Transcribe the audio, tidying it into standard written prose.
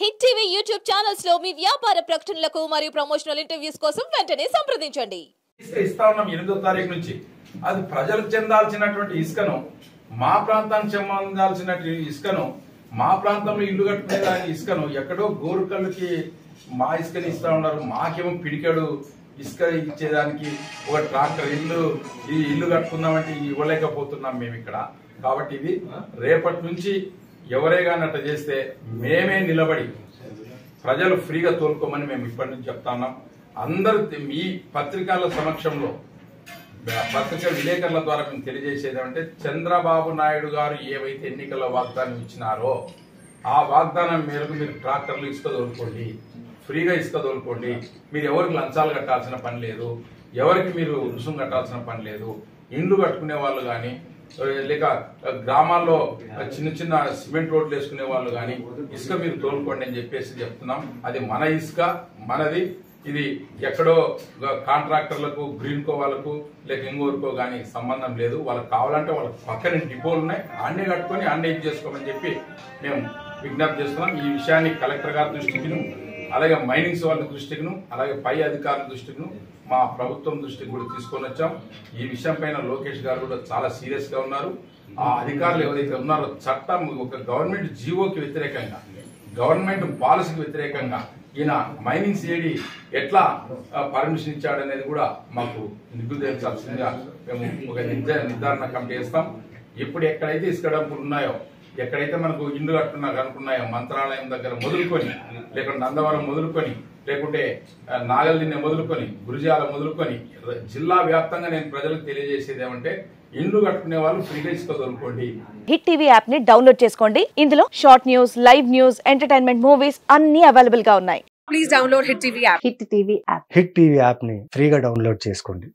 Hit TV YouTube channels లో మీ వ్యాపార ప్రకటనలకు మరియు ప్రమోషనల్ ఇంటర్వ్యూస్ కోసం వెంటనే సంప్రదించండి. ఇస్తా ఉన్నాం 8వ తారీఖు నుంచి. అది ప్రజలకు చెందాల్సినటువంటి ఇసుకను, మా ప్రాంతానికి చెందాల్సిన ఇసుకను, మా ప్రాంతంలో ఇల్లు కట్టుకునే ఇసుకను ఎక్కడో గోరుకల్లుకి మా ఇసుకని ఇస్తా ఉన్నారు. మాకేమో పిడికెడు ఇసుక ఇచ్చేదానికి ఒక ట్రాక్టర్ ఇల్లు కట్టుకుందామంటే ఇవ్వలేకపోతున్నాం మేము ఇక్కడ. కాబట్టి ఇది రేపటి నుంచి ఎవరే కానీ అట్లా చేస్తే మేమే నిలబడి ప్రజలు ఫ్రీగా తోలుకోమని మేము ఇప్పటి నుంచి చెప్తా ఉన్నాం. అందరూ మీ పత్రికల సమక్షంలో, పత్రికా విలేకరుల ద్వారా మేము తెలియజేసేది ఏమంటే, చంద్రబాబు నాయుడు గారు ఏవైతే ఎన్నికల వాగ్దానం ఇచ్చినారో ఆ వాగ్దానం మేరకు మీరు ట్రాక్టర్లు ఇసుక తోలుకోండి, ఫ్రీగా ఇసుక తోలుకోండి. మీరు ఎవరికి లంచాలు కట్టాల్సిన పని లేదు, ఎవరికి మీరు రుసుం కట్టాల్సిన పని లేదు. ఇండ్లు కట్టుకునే వాళ్ళు కానీ, లేక గ్రామాల్లో చిన్న చిన్న సిమెంట్ రోడ్లు వేసుకునే వాళ్ళు కానీ ఇసుక మీరు తోలుకోండి అని చెప్పేసి చెప్తున్నాం. అది మన ఇసుక, మనది. ఇది ఎక్కడో కాంట్రాక్టర్లకు, గ్రీన్కో వాళ్ళకు లేక ఇంకోరికో కానీ సంబంధం లేదు. వాళ్ళకి కావాలంటే వాళ్ళకి పక్కన డిపోలు ఉన్నాయి, ఆన్నే కట్టుకొని ఆన్నే ఇది చేసుకోమని చెప్పి మేము విజ్ఞప్తి చేస్తున్నాం. ఈ విషయాన్ని కలెక్టర్ గారి దృష్టికిను, అలాగే మైనింగ్స్ వాళ్ళ దృష్టికిను, అలాగే పై అధికారుల దృష్టికిను, మా ప్రభుత్వం దృష్టికి కూడా తీసుకొని వచ్చాం. ఈ విషయం పైన లోకేష్ గారు కూడా చాలా సీరియస్ గా ఉన్నారు. ఆ అధికారులు ఎవరైతే ఉన్నారో చట్టం, ఒక గవర్నమెంట్ జీవోకి వ్యతిరేకంగా, గవర్నమెంట్ పాలసీకి వ్యతిరేకంగా ఈయన మైనింగ్ సిఐడి ఎట్లా పర్మిషన్ ఇచ్చాడనేది కూడా మాకు నిగ్గుదేల్చాల్సిందిగా మేము ఒక నిర్ధారణ కమిటీ చేస్తాం. ఇప్పుడు ఎక్కడైతే ఇసుక డంపులు ఉన్నాయో, ఎక్కడైతే మనకు ఇండ్లు కట్టుకున్నాయో, మంత్రాలయం దగ్గర మొదలుకొని, లేకుంటే నందవరం మొదలుకొని, లేకుంటే నాగల్దిన్నె మొదలుకొని, గురిజాల మొదలుకొని, జిల్లా వ్యాప్తంగా నేను ప్రజలకు తెలియజేసేది ఏమంటే, ఇండ్లు కట్టుకునే వాళ్ళు ఫ్రీగా ఇసుక దొరుకుకోండి. హిట్ టీవీ యాప్ ని డౌన్లోడ్ చేసుకోండి. ఇందులో short news, live news, entertainment movies అన్ని అవైలబుల్ గా ఉన్నాయి. Please download hit TV app. Hit TV app ని ఫ్రీగా డౌన్లోడ్ చేసుకోండి.